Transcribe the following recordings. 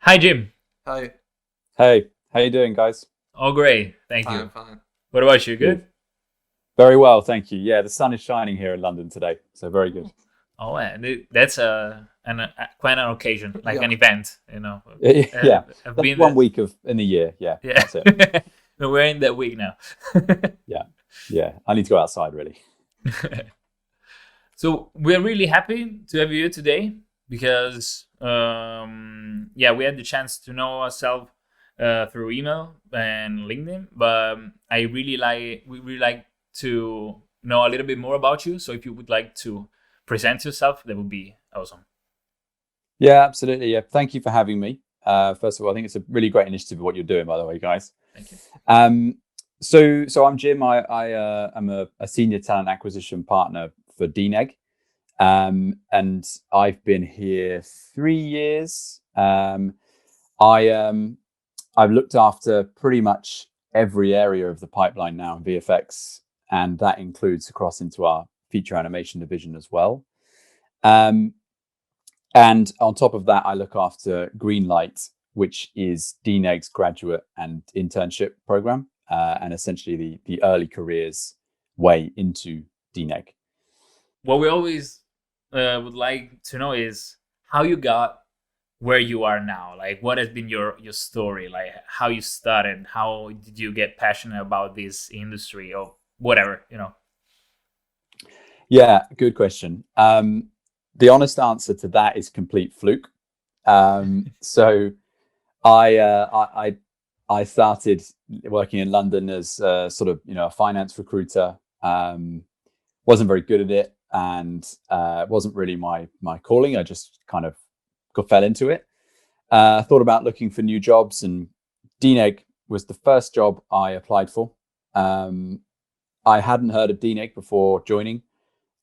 Hi, Jim. Hi. Hey, how you doing, guys? All great. Thank Fine, you. fine. What about you? Good. Good? Very well, thank you. Yeah, the sun is shining here in London today, so very good. Oh, man. That's quite an occasion, like Yeah. an event, Yeah, I've that's been one there. week of in the year. Yeah, Yeah. that's it. No, we're in that week now. Yeah, yeah. I need to go outside really. So we're really happy to have you here today because, yeah, we had the chance to know ourselves through email and LinkedIn, but we really like to know a little bit more about you. So if you would like to present yourself, that would be awesome. Yeah, absolutely. Yeah, thank you for having me. First of all, I think it's a really great initiative what you're doing, by the way, guys. Thank you. So I'm Jim. I am a senior talent acquisition partner for DNEG. And I've been here 3 years. I've looked after pretty much every area of the pipeline now in VFX, and that includes across into our feature animation division as well. Um, and on top of that, I look after Greenlight, which is DNEG's graduate and internship program, and essentially the early careers way into DNEG. What we always would like to know is how you got where you are now. Like, what has been your story? Like, how you started? How did you get passionate about this industry or whatever? Yeah, good question. The honest answer to that is complete fluke. So I started working in London as sort of a finance recruiter. Wasn't very good at it, and wasn't really my calling. I just kind of fell into it. Thought about looking for new jobs, and DNEG was the first job I applied for. I hadn't heard of DNEG before joining.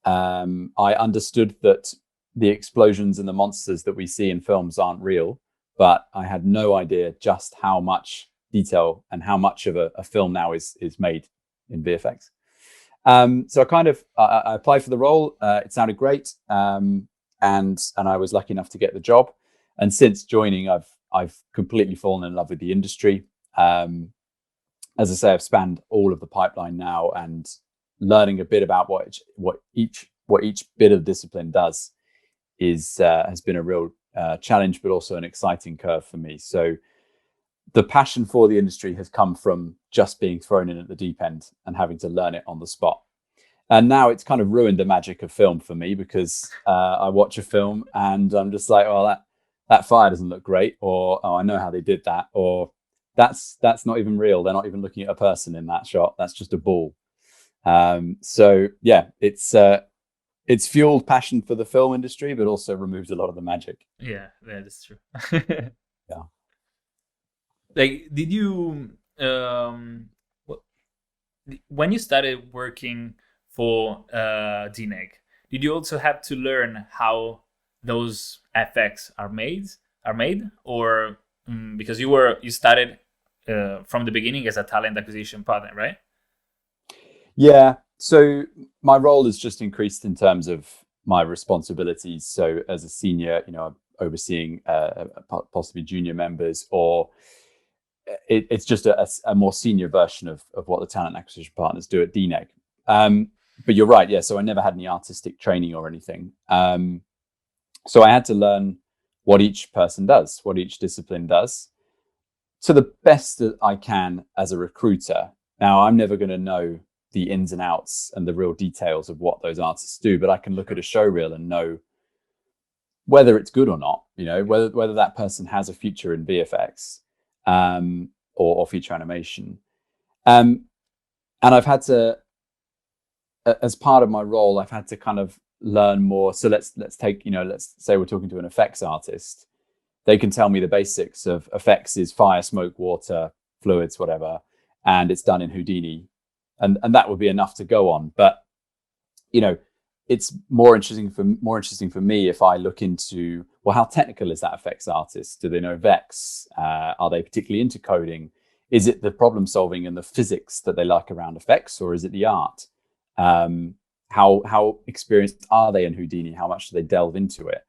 I understood that the explosions and the monsters that we see in films aren't real, but I had no idea just how much detail and how much of a film now is made in VFX. So I applied for the role. It sounded great, and I was lucky enough to get the job. And since joining, I've completely fallen in love with the industry. As I say, I've spanned all of the pipeline now, and learning a bit about what each bit of discipline does has been a real challenge, but also an exciting curve for me. So the passion for the industry has come from just being thrown in at the deep end and having to learn it on the spot. And now it's kind of ruined the magic of film for me, because I watch a film and I'm just like, oh, that fire doesn't look great, or oh, I know how they did that, or that's not even real. They're not even looking at a person in that shot. That's just a ball. So yeah, it's fueled passion for the film industry, but also removed a lot of the magic. Yeah, that is true. Yeah. Like, did you when you started working for DNEG, did you also have to learn how those effects are made, or because you started from the beginning as a talent acquisition partner, right? Yeah. So my role has just increased in terms of my responsibilities. So as a senior, I'm overseeing possibly junior members, or it's just a more senior version of what the talent acquisition partners do at DNEG. But you're right. Yeah. So I never had any artistic training or anything. So I had to learn what each person does, what each discipline does, to the best that I can as a recruiter. Now, I'm never going to know the ins and outs and the real details of what those artists do, but I can look at a show reel and know whether it's good or not, whether that person has a future in VFX, or feature animation. And I've had to, as part of my role, I've had to kind of learn more. So let's say we're talking to an effects artist. They can tell me the basics of effects is fire, smoke, water, fluids, whatever, and it's done in Houdini, and that would be enough to go on. But it's more interesting for me if I look into, well, how technical is that effects artist? Do they know Vex? Are they particularly into coding? Is it the problem solving and the physics that they like around effects, or is it the art? How experienced are they in Houdini? How much do they delve into it?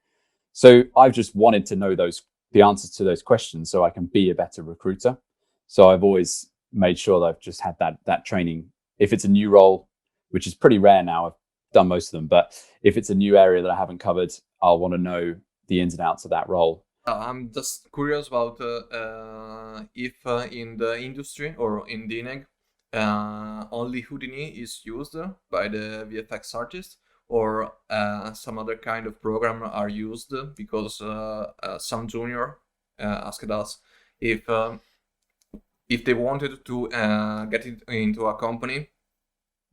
So I've just wanted to know those the answers to those questions so I can be a better recruiter. So I've always made sure that I've just had that training. If it's a new role, which is pretty rare now, I've done most of them, but if it's a new area that I haven't covered, I'll want to know the ins and outs of that role. I'm just curious about if in the industry or in DNEG, only Houdini is used by the VFX artists, or some other kind of program are used, because some junior asked us if they wanted to get into a company,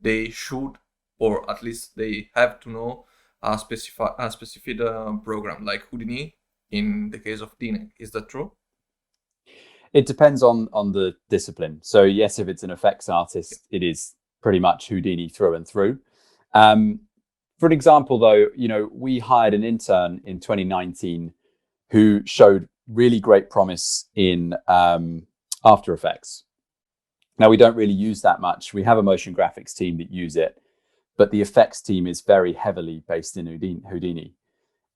they should, or at least they have to know a specific program like Houdini in the case of DNEG. Is that true? It depends on the discipline. So yes, if it's an effects artist, it is pretty much Houdini through and through. For an example, though, we hired an intern in 2019 who showed really great promise in After Effects. Now, we don't really use that much. We have a motion graphics team that use it, but the effects team is very heavily based in Houdini.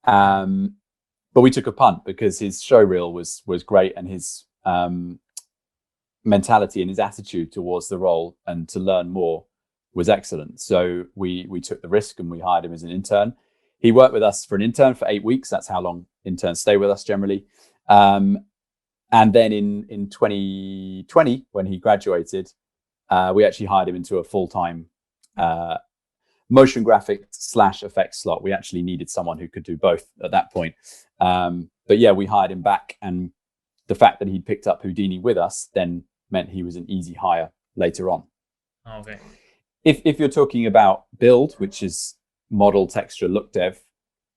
But we took a punt because his showreel was great, and his mentality and his attitude towards the role and to learn more was excellent. So we took the risk and we hired him as an intern. He worked with us for an intern for 8 weeks. That's how long interns stay with us generally. And then in 2020, when he graduated, we actually hired him into a full-time motion graphics / effects slot. We actually needed someone who could do both at that point. But yeah, we hired him back, and the fact that he'd picked up Houdini with us then meant he was an easy hire later on. Okay. If you're talking about build, which is model, texture, look dev,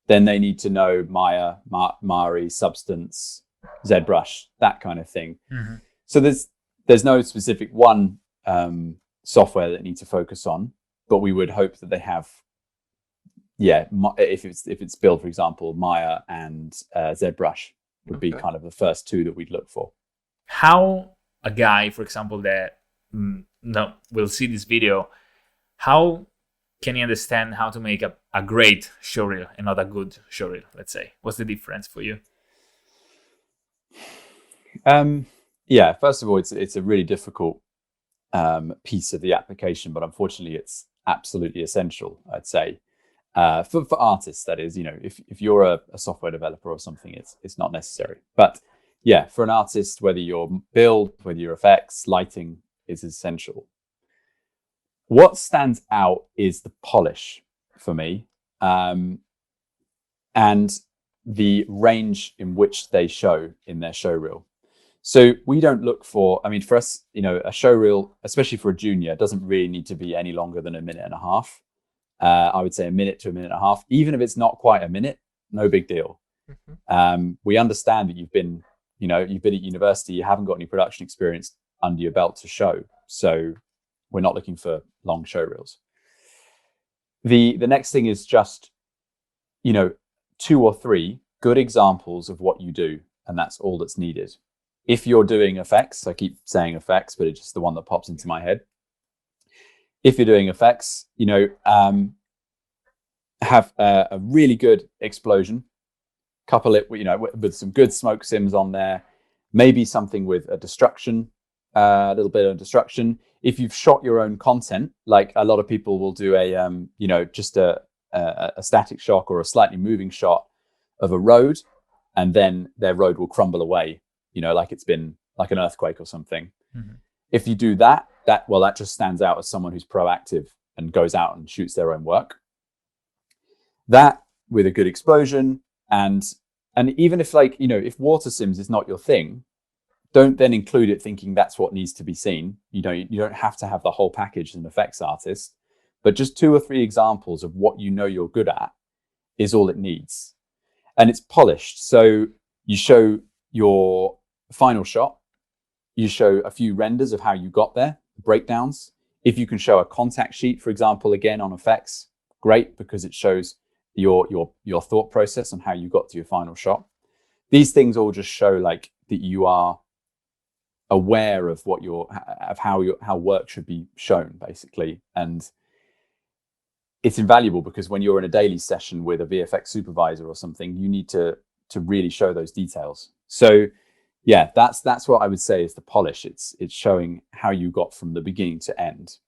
then they need to know Maya, Mari, Substance, ZBrush, that kind of thing. Mm-hmm. So there's no specific one software that need to focus on, but we would hope that they have, if it's build, for example, Maya and ZBrush would be kind of the first two that we'd look for. How a guy, for example, that will see this video, how can he understand how to make a great showreel and not a good showreel, let's say? What's the difference for you? First of all, it's a really difficult piece of the application, but unfortunately it's absolutely essential, I'd say. For artists, that is, if you're a software developer or something, it's not necessary. But yeah, for an artist, whether you're build, whether you're effects, lighting is essential. What stands out is the polish for me, and the range in which they show in their showreel. So we don't look for, for us, a showreel, especially for a junior, doesn't really need to be any longer than 1.5 minutes. I would say 1 minute to 1.5 minutes. Even if it's not quite a minute, no big deal. Mm-hmm. We understand that you've been at university, you haven't got any production experience under your belt to show. So we're not looking for long showreels. The next thing is just, 2 or 3 good examples of what you do, and that's all that's needed. If you're doing effects, I keep saying effects, but it's just the one that pops into my head. If you're doing effects, have a really good explosion, couple it, with some good smoke sims on there, maybe something with a destruction, a little bit of destruction. If you've shot your own content, like a lot of people will do just a static shot or a slightly moving shot of a road, and then their road will crumble away, like it's been like an earthquake or something. Mm-hmm. If you do that just stands out as someone who's proactive and goes out and shoots their own work. That with a good explosion, and even if if water sims is not your thing, don't then include it thinking that's what needs to be seen. You don't have to have the whole package as an effects artist, but just 2 or 3 examples of what you're good at is all it needs. And it's polished. So you show your final shot, you show a few renders of how you got there, breakdowns. If you can show a contact sheet, for example, again on effects, great, because it shows your thought process on how you got to your final shot. These things all just show that you are aware of how work should be shown, basically. And it's invaluable because when you're in a daily session with a VFX supervisor or something, you need to really show those details. So yeah, that's what I would say is the polish. It's showing how you got from the beginning to end,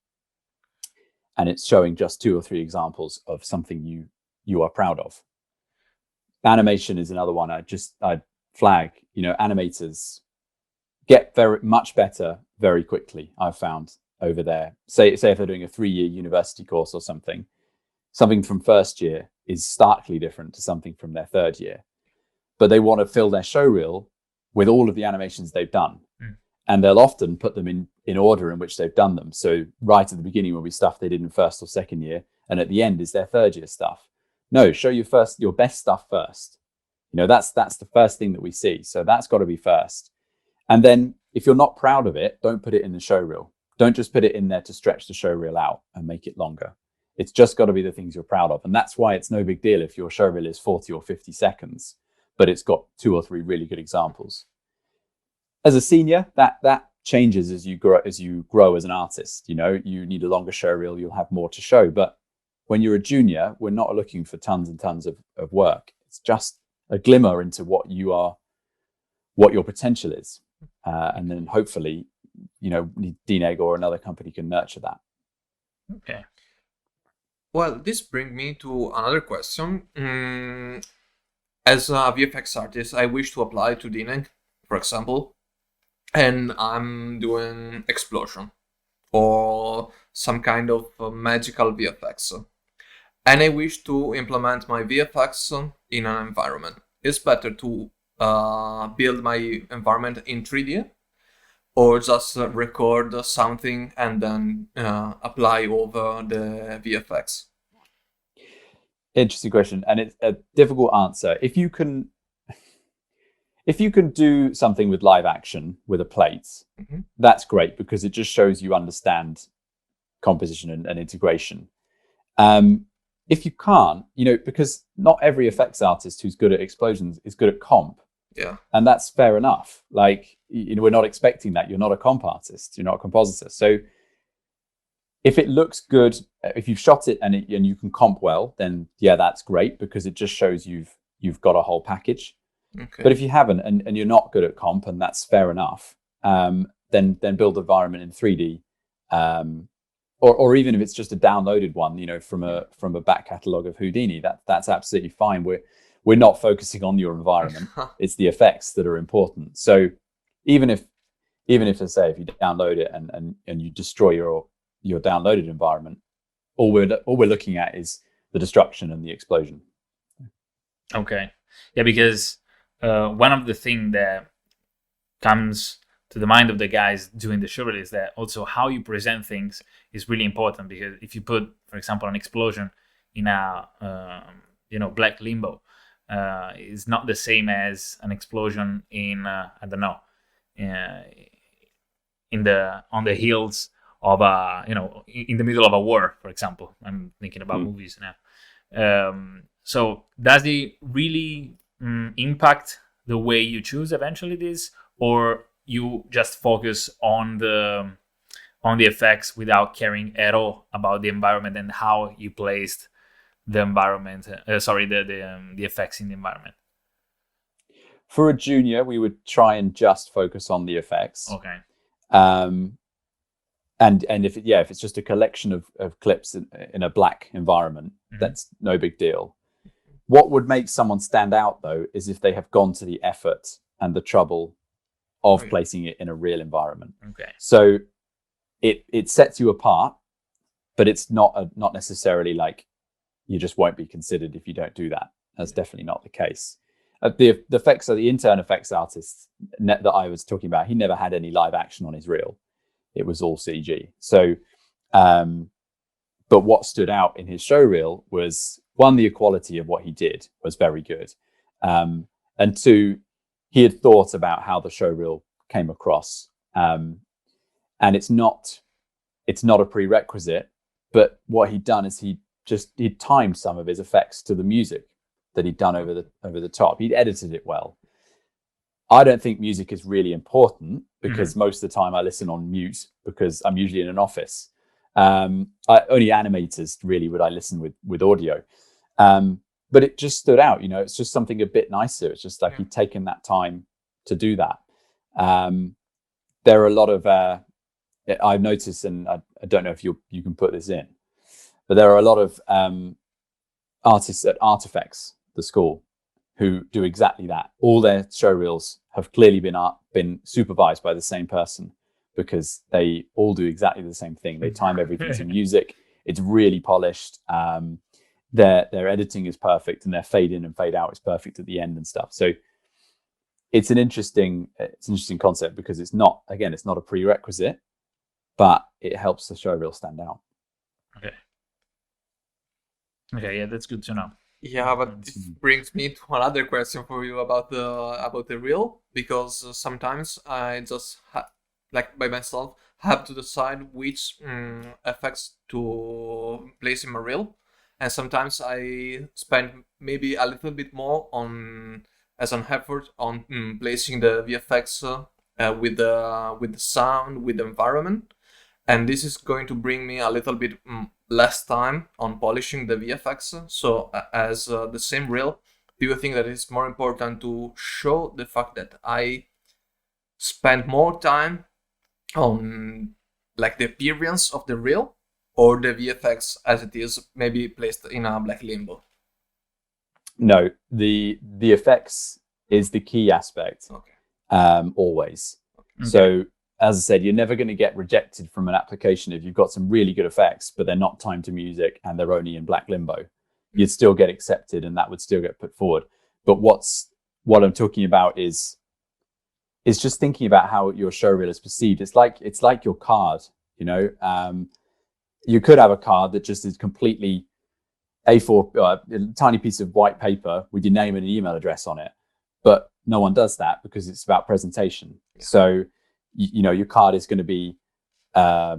and it's showing just 2 or 3 examples of something you are proud of. Animation is another one. I'd flag. Animators get very much better very quickly. I've found over there. Say if they're doing a 3-year university course or something from first year is starkly different to something from their 3rd year. But they want to fill their showreel with all of the animations they've done. And they'll often put them in order in which they've done them. So right at the beginning will be stuff they did in 1st or 2nd year, and at the end is their 3rd year stuff. No, show your best stuff first. That's the first thing that we see. So that's got to be first. And then if you're not proud of it, don't put it in the showreel. Don't just put it in there to stretch the showreel out and make it longer. It's just got to be the things you're proud of. And that's why it's no big deal if your showreel is 40 or 50 seconds, but it's got 2 or 3 really good examples. As a senior, that changes as you grow as an artist. You need a longer showreel, you'll have more to show. But when you're a junior, we're not looking for tons and tons of work. It's just a glimmer into what your potential is. And then hopefully, DNEG or another company can nurture that. Okay. Well, this brings me to another question. As a VFX artist, I wish to apply to DNEG, for example, and I'm doing explosion or some kind of magical VFX. And I wish to implement my VFX in an environment. It's better to build my environment in 3D or just record something and then apply over the VFX? Interesting question, and it's a difficult answer. If you can do something with live action with a plate, that's great because it just shows you understand composition and integration. If you can't, because not every effects artist who's good at explosions is good at comp. Yeah. And that's fair enough. Like, we're not expecting that. You're not a comp artist. You're not a compositor. So if it looks good, if you've shot it and you can comp well, then yeah, that's great because it just shows you've got a whole package. Okay. But if you haven't and you're not good at comp, and that's fair enough, then build the environment in 3D. Or even if it's just a downloaded one, from a back catalogue of Houdini, that's absolutely fine. We're not focusing on your environment; it's the effects that are important. So even if let's say if you download it and you destroy your downloaded environment, all we're looking at is the destruction and the explosion. Okay, yeah, because one of the things that comes to the mind of the guys doing the showreel is that also how you present things is really important, because if you put, for example, an explosion in a black limbo, is not the same as an explosion in I don't know, on the hills of in the middle of a war, for example. I'm thinking about movies now. So does it really impact the way you choose eventually this, or you just focus on the effects without caring at all about the environment and how you placed the environment? The effects in the environment. For a junior, we would try and just focus on the effects. Okay. And if it's just a collection of clips in a black environment, that's no big deal. What would make someone stand out, though, is if they have gone to the effort and the trouble of placing it in a real environment. Okay. So it sets you apart, but it's not necessarily like you just won't be considered if you don't do that. That's definitely not the case. The effects, the intern effects artist that I was talking about, he never had any live action on his reel. It was all CG. So, but what stood out in his showreel was, one, the equality of what he did was very good. And two, he had thought about how the showreel came across. And it's not a prerequisite, but what he'd done is he'd timed some of his effects to the music that he'd done over the top. He'd edited it well. I don't think music is really important because most of the time I listen on mute because I'm usually in an office. Only animators really would I listen with audio. But it just stood out, it's just something a bit nicer. It's just like he'd taken that time to do that. There are a lot of I've noticed, and I don't know if you can put this in, but there are a lot of artists at Artifacts, the school, who do exactly that. All their showreels have clearly been supervised by the same person, because they all do exactly the same thing. They time everything to music. It's really polished. Their editing is perfect, and their fade in and fade out is perfect at the end and stuff. So it's an interesting concept, because it's not a prerequisite, but it helps the showreel stand out. Okay, yeah, that's good to know. Yeah, but this brings me to another question for you about the reel, because sometimes I just by myself have to decide which effects to place in my reel, and sometimes I spend maybe a little bit more as an effort on placing the VFX with the sound, with the environment, and this is going to bring me a little bit less time on polishing the VFX. So as the same reel, do you think that it's more important to show the fact that I spend more time on like the appearance of the reel, or the VFX as it is maybe placed in a black limbo? No, the effects is the key aspect. Okay. Always. Okay. So as I said, you're never going to get rejected from an application if you've got some really good effects, but they're not timed to music and they're only in black limbo. You'd still get accepted, and that would still get put forward. But what I'm talking about is just thinking about how your showreel is perceived. It's like your card, you know. You could have a card that just is completely A4, a tiny piece of white paper with your name and an email address on it, but no one does that because it's about presentation. Yeah. So your card is going to be a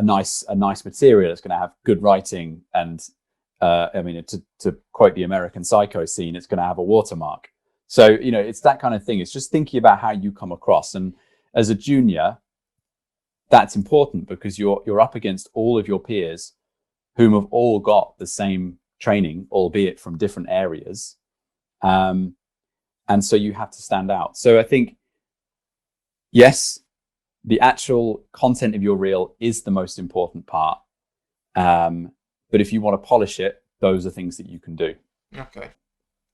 nice material. It's going to have good writing, and to quote the American Psycho scene, it's going to have a watermark. So it's that kind of thing. It's just thinking about how you come across, and as a junior, that's important, because you're up against all of your peers whom have all got the same training, albeit from different areas, and so you have to stand out. So I think, yes, the actual content of your reel is the most important part, but if you want to polish it, those are things that you can do. Okay.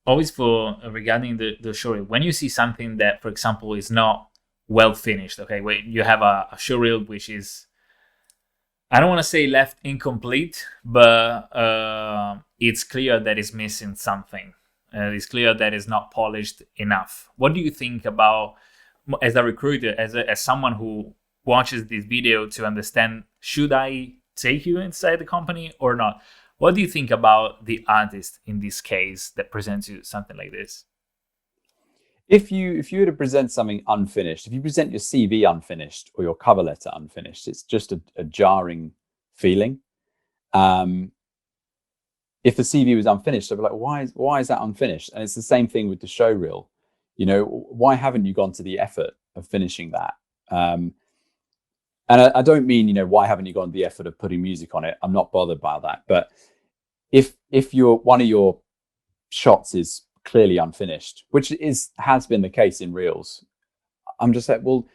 Always regarding the showreel, when you see something that, for example, is not well finished, okay, when you have a showreel which is, I don't want to say left incomplete, but it's clear that it's missing something. It's clear that it's not polished enough. What do you think about, as a recruiter, as someone who watches this video to understand, should I take you inside the company or not? What do you think about the artist in this case that presents you something like this? If you were to present something unfinished, if you present your CV unfinished or your cover letter unfinished, it's just a jarring feeling. If the CV was unfinished, I'd be like, why is that unfinished? And it's the same thing with the showreel. Why haven't you gone to the effort of finishing that? And I don't mean, why haven't you gone to the effort of putting music on it? I'm not bothered by that. But if one of your shots is clearly unfinished, which has been the case in reels, I'm just like, well,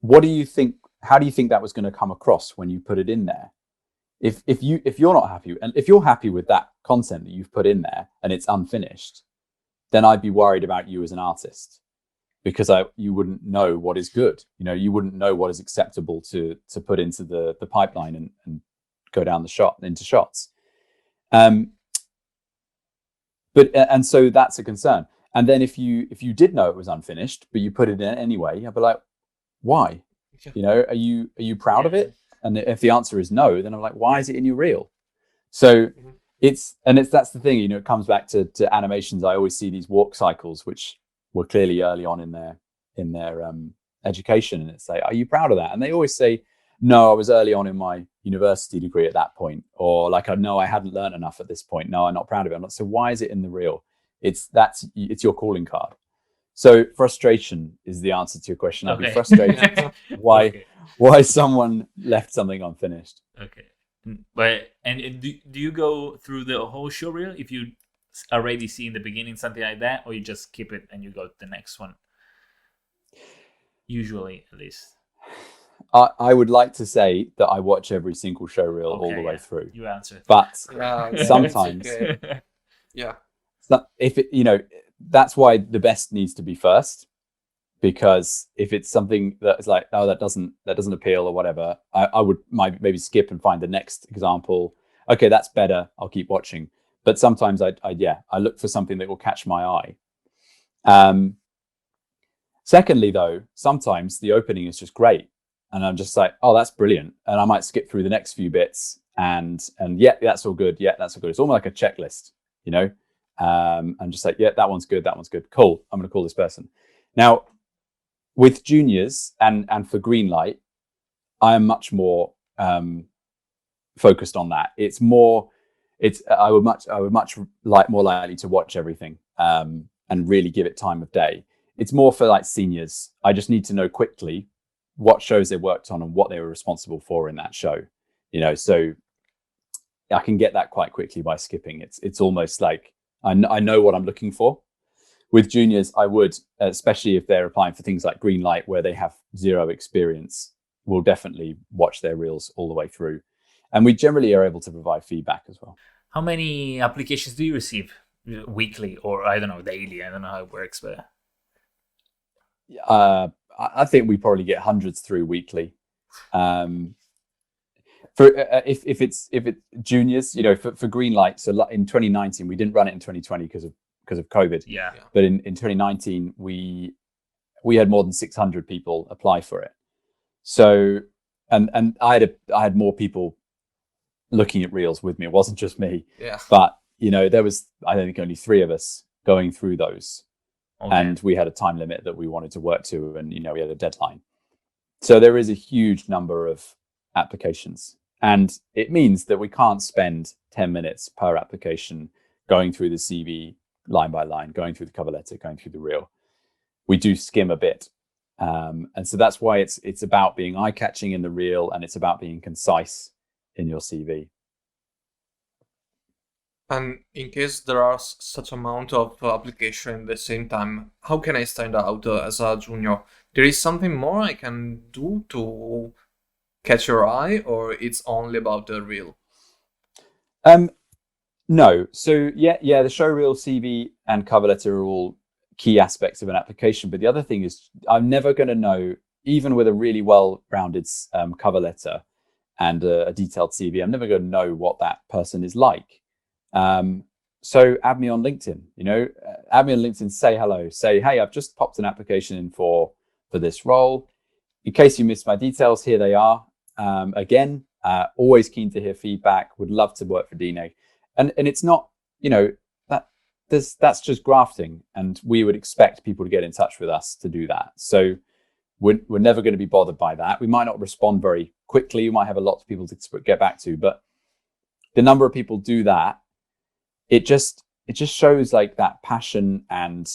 what do you think? How do you think that was going to come across when you put it in there? If you're not happy, and if you're happy with that content that you've put in there and it's unfinished, then I'd be worried about you as an artist, because you wouldn't know what is good. You wouldn't know what is acceptable to put into the pipeline and go down the shot into shots. And so that's a concern. And then if you did know it was unfinished, but you put it in anyway, I'd be like, why? Are you proud of it? And if the answer is no, then I'm like, why is it in your reel? So that's the thing, it comes back to animations. I always see these walk cycles, which were clearly early on in their education. And it's like, are you proud of that? And they always say, no, I was early on in my university degree at that point. Or like, I hadn't learned enough at this point. No, I'm not proud of it. I'm like, so why is it in the reel? It's your calling card. So frustration is the answer to your question. I'd be frustrated why someone left something unfinished. Okay. But do you go through the whole showreel if you already see in the beginning something like that, or you just skip it and you go to the next one? Usually, at least. I would like to say that I watch every single showreel all the way through. You answer. But Yeah, sometimes, okay. Yeah. if it, that's why the best needs to be first. Because if it's something that's like, oh, that doesn't appeal or whatever, I would maybe skip and find the next example. Okay, that's better. I'll keep watching. But sometimes I look for something that will catch my eye. Secondly, though, sometimes the opening is just great, and I'm just like, oh, that's brilliant, and I might skip through the next few bits, and yeah, that's all good. Yeah, that's all good. It's almost like a checklist, I'm just like, yeah, that one's good. That one's good. Cool. I'm going to call this person. Now, with juniors and for Greenlight, I am much more focused on that. I would much like more likely to watch everything and really give it time of day. It's more for like seniors. I just need to know quickly what shows they worked on and what they were responsible for in that show. So I can get that quite quickly by skipping. It's almost like I know what I'm looking for. With juniors, I would, especially if they're applying for things like Greenlight, where they have zero experience, will definitely watch their reels all the way through. And we generally are able to provide feedback as well. How many applications do you receive weekly, or I don't know, daily? I don't know how it works, but I think we probably get hundreds through weekly. For if it's juniors, for Greenlight. So in 2019, we didn't run it in 2020 because of COVID. Yeah. But in 2019, we had more than 600 people apply for it. So and I had more people looking at reels with me. It wasn't just me. Yeah. But there was, I think, only 3 of us going through those. Okay. And we had a time limit that we wanted to work to, and we had a deadline. So there is a huge number of applications, and it means that we can't spend 10 minutes per application going through the CV line by line, going through the cover letter, going through the reel. We do skim a bit, and so that's why it's about being eye-catching in the reel, and it's about being concise in your CV. And in case there are such amount of application at the same time, how can I stand out as a junior? There is something more I can do to catch your eye, or it's only about the reel? No. So yeah, the Showreel, CV, and cover letter are all key aspects of an application. But the other thing is, I'm never going to know, even with a really well-rounded cover letter and a detailed CV, I'm never going to know what that person is like. So add me on LinkedIn. Add me on LinkedIn. Say hello. Say, hey, I've just popped an application in for this role. In case you missed my details, here they are. Again, always keen to hear feedback. Would love to work for DNEG. And it's not, that's just grafting, and we would expect people to get in touch with us to do that. So we're never going to be bothered by that. We might not respond very quickly. We might have a lot of people to get back to, but the number of people do that, it just shows like that passion and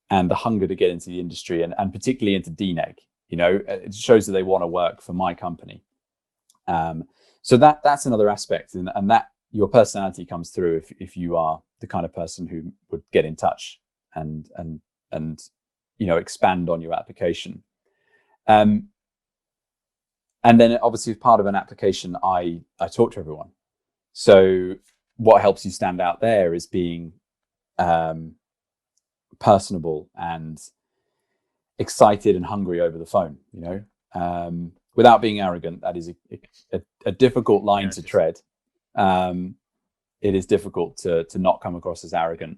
the hunger to get into the industry, and particularly into DNEG. It shows that they want to work for my company. So that's another aspect, and that your personality comes through if you are the kind of person who would get in touch and expand on your application. And then obviously as part of an application, I talk to everyone. So what helps you stand out there is being personable and excited and hungry over the phone, without being arrogant. That is a difficult line to tread. It is difficult to not come across as arrogant,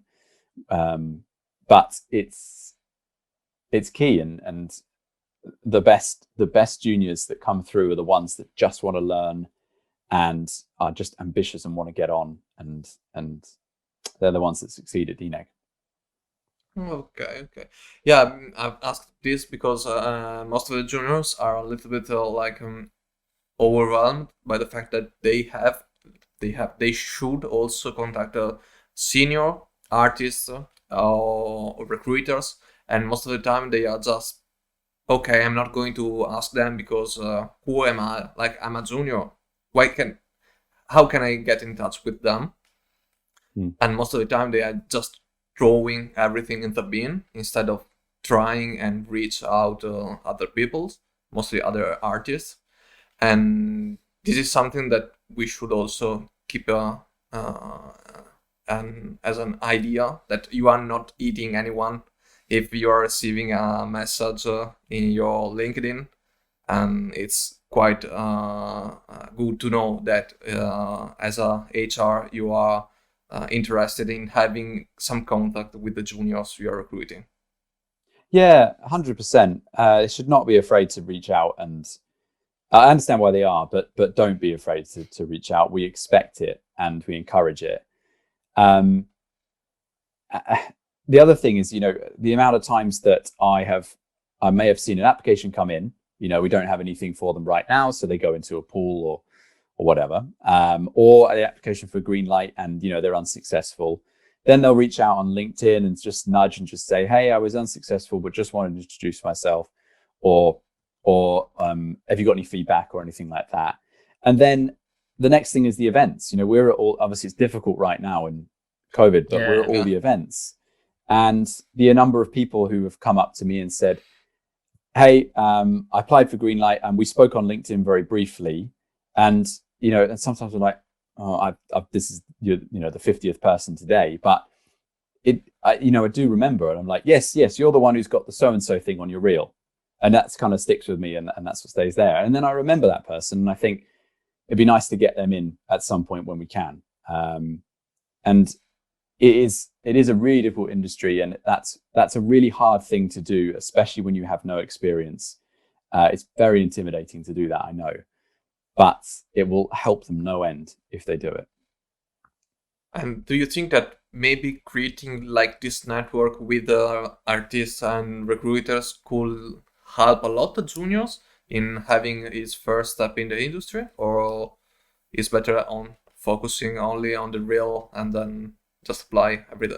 but it's key. And the best juniors that come through are the ones that just want to learn and are just ambitious and want to get on, and they're the ones that succeed at DNEG. Okay. Yeah, I've asked this because most of the juniors are a little bit overwhelmed by the fact that they should also contact a senior artists or recruiters, and most of the time they are just, okay, I'm not going to ask them because who am I? Like, I'm a junior. How can I get in touch with them? And most of the time they are just throwing everything in the bin instead of trying and reach out to other people, mostly other artists. And this is something that we should also keep as an idea, that you are not eating anyone if you are receiving a message in your LinkedIn. And it's quite good to know that as a HR you are interested in having some contact with the juniors you are recruiting. Yeah, 100%. They should not be afraid to reach out, and I understand why they are, but don't be afraid to reach out. We expect it and we encourage it. The other thing is, the amount of times that I may have seen an application come in. We don't have anything for them right now, so they go into a pool or whatever, or the application for green light, and they're unsuccessful. Then they'll reach out on LinkedIn and just nudge and just say, "Hey, I was unsuccessful, but just wanted to introduce myself," or have you got any feedback or anything like that? And then the next thing is the events. We're at all, obviously it's difficult right now in COVID, but we're at all the events, and the number of people who have come up to me and said, "Hey, I applied for Greenlight and we spoke on LinkedIn very briefly." And, and sometimes I'm like, "Oh, this is, the 50th person today." But I do remember it. I'm like, yes, you're the one who's got the so-and-so thing on your reel. And that's kind of sticks with me, and that's what stays there. And then I remember that person, and I think it'd be nice to get them in at some point when we can. And it is a really difficult industry, and that's a really hard thing to do, especially when you have no experience. It's very intimidating to do that, I know, but it will help them no end if they do it. And do you think that maybe creating like this network with artists and recruiters could help a lot of juniors in having his first step in the industry, or is better on focusing only on the reel and then just apply every day?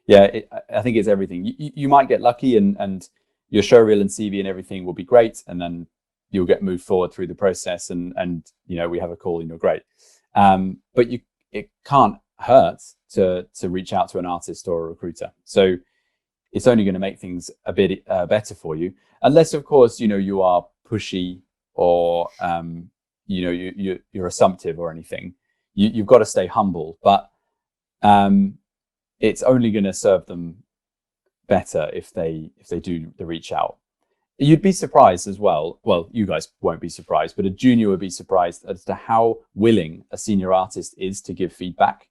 Yeah, I think it's everything. You might get lucky, and your showreel and CV and everything will be great, and then you'll get moved forward through the process, and we have a call and you're great. But it can't hurt to reach out to an artist or a recruiter. So it's only going to make things a bit better for you, unless of course you are pushy or you're assumptive or anything. You've got to stay humble, but it's only going to serve them better if they do the reach out. You'd be surprised as well. Well, you guys won't be surprised, but a junior would be surprised as to how willing a senior artist is to give feedback.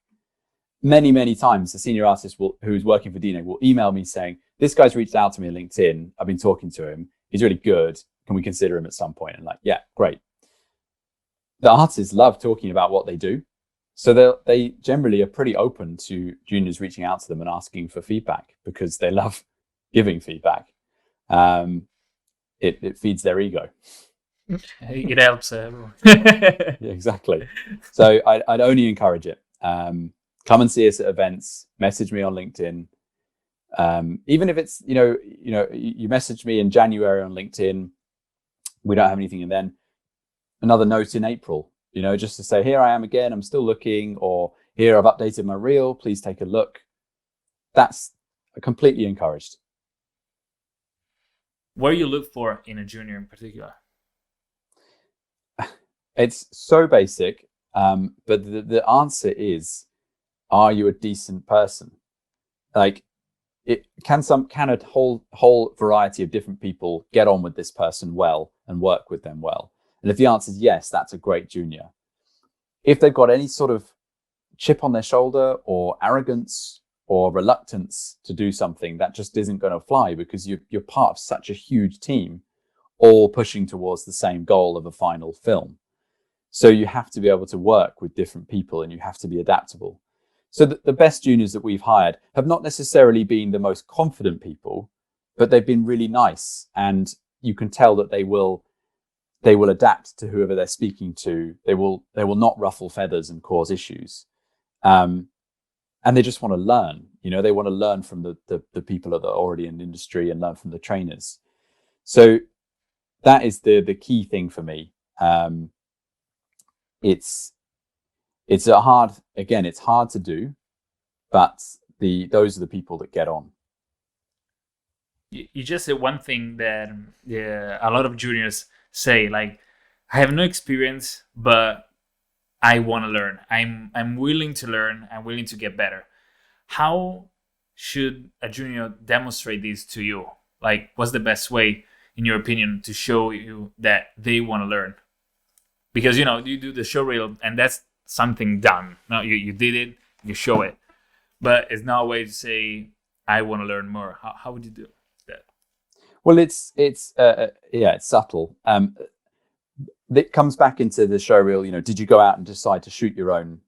Many, many times, the senior artist who's working for DNEG will email me saying, "This guy's reached out to me on LinkedIn. I've been talking to him. He's really good. Can we consider him at some point?" And like, yeah, great. The artists love talking about what they do. So they generally are pretty open to juniors reaching out to them and asking for feedback, because they love giving feedback. It feeds their ego. It helps everyone. Yeah, exactly. So I'd only encourage it. Come and see us at events. Message me on LinkedIn. Even if it's you message me in January on LinkedIn, we don't have anything, and then another note in April. Just to say, "Here I am again. I'm still looking," or "Here, I've updated my reel. Please take a look." That's completely encouraged. What do you look for in a junior in particular? It's so basic, but the answer is, are you a decent person? Like, can a whole variety of different people get on with this person well and work with them well? And if the answer is yes, that's a great junior. If they've got any sort of chip on their shoulder or arrogance or reluctance to do something, that just isn't going to fly, because you're part of such a huge team, all pushing towards the same goal of a final film. So you have to be able to work with different people, and you have to be adaptable. So the best juniors that we've hired have not necessarily been the most confident people, but they've been really nice, and you can tell that they will adapt to whoever they're speaking to. They will not ruffle feathers and cause issues. And they just want to learn. They want to learn from the people that are already in the industry and learn from the trainers. So that is the key thing for me. It's it's hard to do, but those are the people that get on. You just said one thing that a lot of juniors say, like, I have no experience, but I want to learn. I'm willing to learn. I'm willing to get better. How should a junior demonstrate this to you? Like, what's the best way, in your opinion, to show you that they want to learn? Because, you do the showreel, and that's something done. No, you did it, you show it. But it's not a way to say, I want to learn more. How would you do that? Well, it's subtle. It comes back into the showreel. Did you go out and decide to shoot your own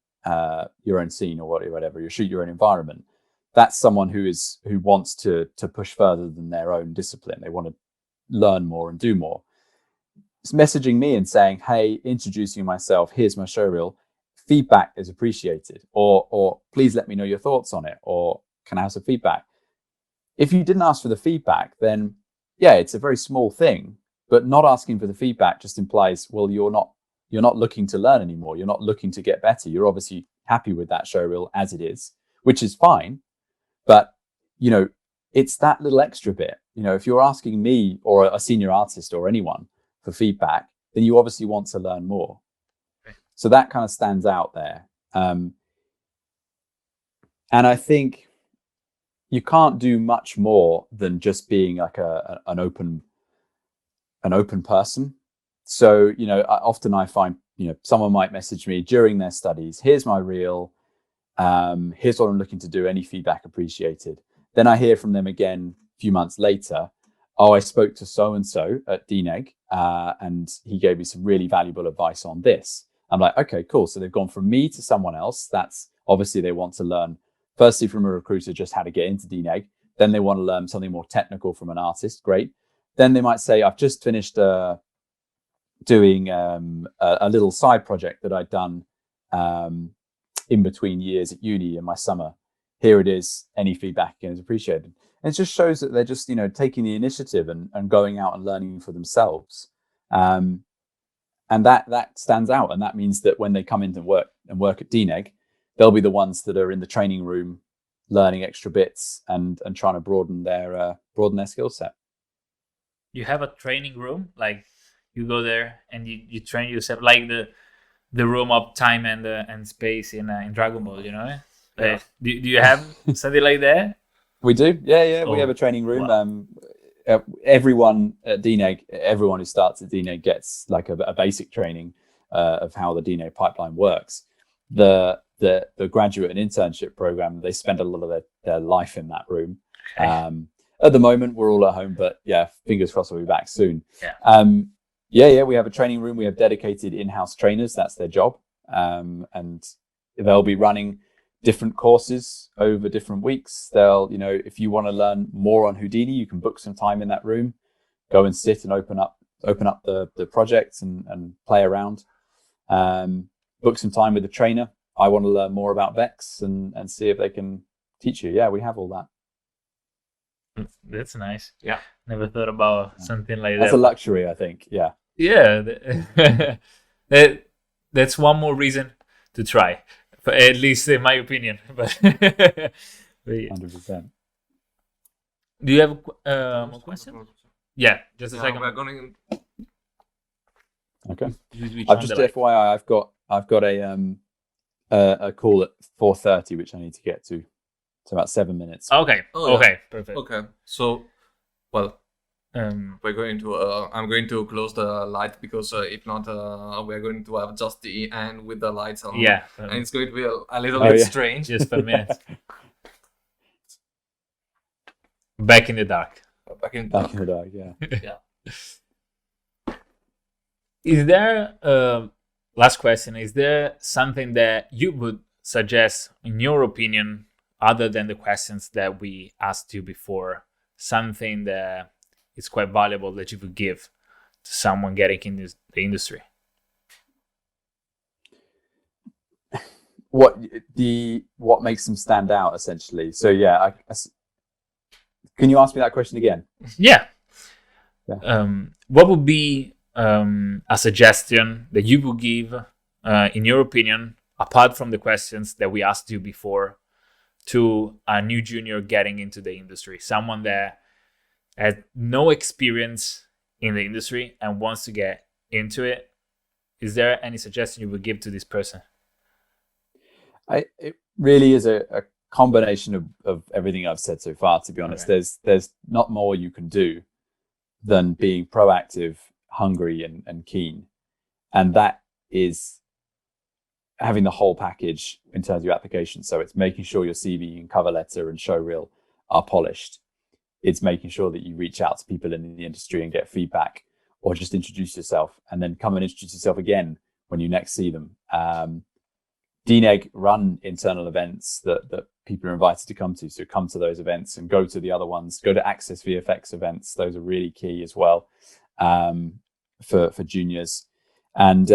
scene or whatever? You shoot your own environment. That's someone who wants to push further than their own discipline. They want to learn more and do more. It's messaging me and saying, "Hey, introducing myself. Here's my showreel. Feedback is appreciated," or "Please let me know your thoughts on it," or "Can I have some feedback?" If you didn't ask for the feedback, then yeah, it's a very small thing. But not asking for the feedback just implies, well, you're not looking to learn anymore. You're not looking to get better. You're obviously happy with that showreel as it is, which is fine. But it's that little extra bit. If you're asking me or a senior artist or anyone for feedback, then you obviously want to learn more. Okay. So that kind of stands out there. And I think you can't do much more than just being like an open person. So, often I find, someone might message me during their studies, "Here's my reel. Here's what I'm looking to do. Any feedback appreciated." Then I hear from them again a few months later. "Oh, I spoke to so-and-so at DNEG, and he gave me some really valuable advice on this." I'm like, okay, cool. So they've gone from me to someone else. That's obviously they want to learn, firstly from a recruiter, just how to get into DNEG. Then they want to learn something more technical from an artist. Great. Then they might say, "I've just finished doing a little side project that I'd done in between years at uni in my summer. Here it is. Any feedback is appreciated." And it just shows that they're just, taking the initiative and going out and learning for themselves. And that stands out. And that means that when they come into work at DNEG, they'll be the ones that are in the training room learning extra bits and trying to broaden their skill set. You have a training room, like you go there and you train yourself, like the room of time and space in Dragon Ball, Yeah. Do you have something like that? We do, yeah. We have a training room. Wow. Everyone at DNEG, everyone who starts at DNEG gets like a basic training of how the DNEG pipeline works. The graduate and internship program, they spend a lot of their life in that room. Okay. At the moment, we're all at home, but yeah, fingers crossed we'll be back soon. Yeah. We have a training room. We have dedicated in-house trainers. That's their job. And they'll be running different courses over different weeks. They'll, if you want to learn more on Houdini, you can book some time in that room, go and sit and open up the projects and play around. Book some time with the trainer. I want to learn more about Vex and see if they can teach you. Yeah, we have all that. That's nice. Yeah. Never thought about something like that. That's a luxury, I think. Yeah. Yeah. That's one more reason to try, at least in my opinion. But yeah. 100%. Do you have a question? Yeah, just a second. We're going. Okay. Which I've one just the like? FYI, I've got a call at 4:30 which I need to get to. It's about 7 minutes. Okay. Oh, yeah. Okay. Perfect. Okay. So, well, we're going to. I'm going to close the light because if not, we're going to have just the end with the lights on. Yeah. And it's going to be a little bit strange. Just for a minute. Back in the dark. Back in the dark, yeah. Yeah. Is there last question? Is there something that you would suggest, in your opinion, other than the questions that we asked you before? Something that is quite valuable that you would give to someone getting in the industry? What makes them stand out, essentially? So yeah, can you ask me that question again? Yeah. Yeah. What would be a suggestion that you would give, in your opinion, apart from the questions that we asked you before, to a new junior getting into the industry, someone that has no experience in the industry and wants to get into it? Is there any suggestion you would give to this person? It really is a combination of everything I've said so far, to be honest. Okay. There's not more you can do than being proactive, hungry, and keen. And that is having the whole package in terms of your application. So it's making sure your CV and cover letter and showreel are polished. It's making sure that you reach out to people in the industry and get feedback, or just introduce yourself, and then come and introduce yourself again when you next see them. DNEG run internal events that people are invited to come to. So come to those events and go to the other ones. Go to Access VFX events. Those are really key as well for juniors. And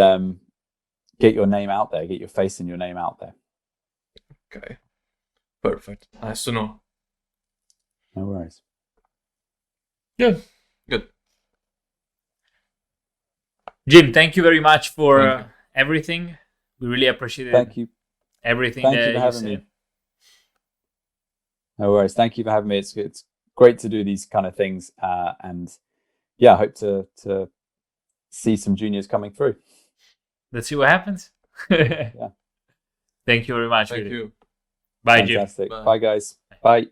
get your name out there. Get your face and your name out there. Okay. Perfect. Nice to know. No worries. Good. Good. Jim, thank you very much for everything. We really appreciate Thank you. everything Thank that you for having said. me. No worries. Thank you for having me. It's great to do these kind of things. And yeah, I hope to see some juniors coming through. Let's see what happens. Yeah. Thank you very much. Thank really. you. Bye, Jim. Fantastic. Bye. Bye, guys. Bye.